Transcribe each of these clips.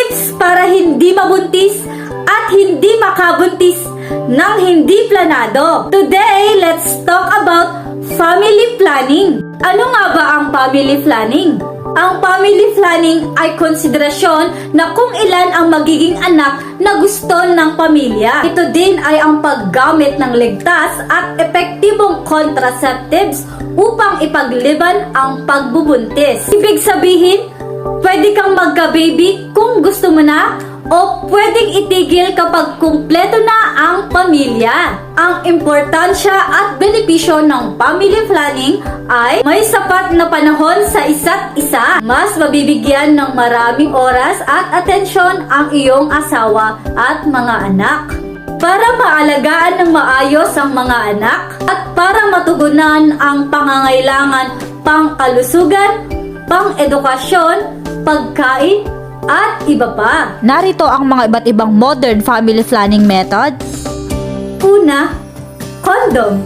Tips para hindi mabuntis at hindi makabuntis ng hindi planado. Today, let's talk about family planning. Ano nga ba ang family planning? Ang family planning ay konsiderasyon na kung ilan ang magiging anak na gusto ng pamilya. Ito din ay ang paggamit ng ligtas at epektibong contraceptives upang ipagliban ang pagbubuntis. Ibig sabihin, pwede kang magka-baby kung gusto mo na o pwedeng itigil kapag kumpleto na ang pamilya. Ang importansya at benepisyo ng family planning ay may sapat na panahon sa isa't isa. Mas mabibigyan ng maraming oras at atensyon ang iyong asawa at mga anak. Para maalagaan ng maayos ang mga anak at para matugunan ang pangangailangan pang-kalusugan, pang-edukasyon, pagkain, at iba pa. Narito ang mga iba't ibang modern family planning method. Una, condom.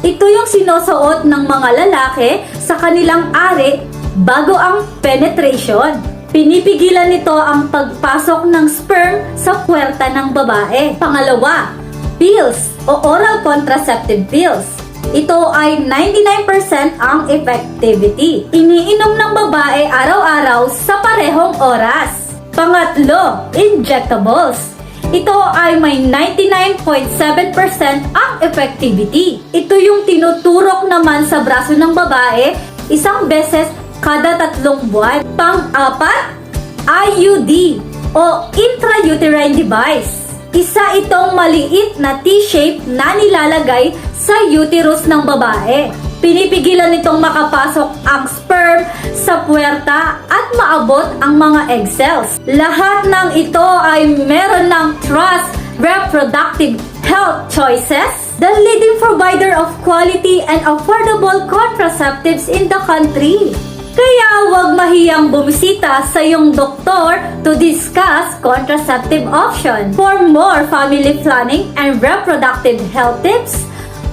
Ito yung sinusuot ng mga lalaki sa kanilang ari bago ang penetration. Pinipigilan nito ang pagpasok ng sperm sa puwerta ng babae. Pangalawa, pills o oral contraceptive pills. Ito ay 99% ang effectivity. Iniinom ng babae araw-araw sa parehong oras. Pangatlo, injectables. Ito ay may 99.7% ang effectivity. Ito yung tinuturok naman sa braso ng babae isang beses kada 3 buwan. Pang-apat, IUD o intrauterine device. Isa itong maliit na T-shape na nilalagay sa uterus ng babae. Pinipigilan nitong makapasok ang sperm sa puwerta at maabot ang mga egg cells. Lahat ng ito ay meron ng Trust Reproductive Health Choices, the leading provider of quality and affordable contraceptives in the country. Kaya huwag mahiyang bumisita sa iyong doktor to discuss contraceptive option. For more family planning and reproductive health tips,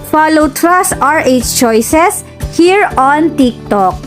Follow Trust RH Choices here on TikTok.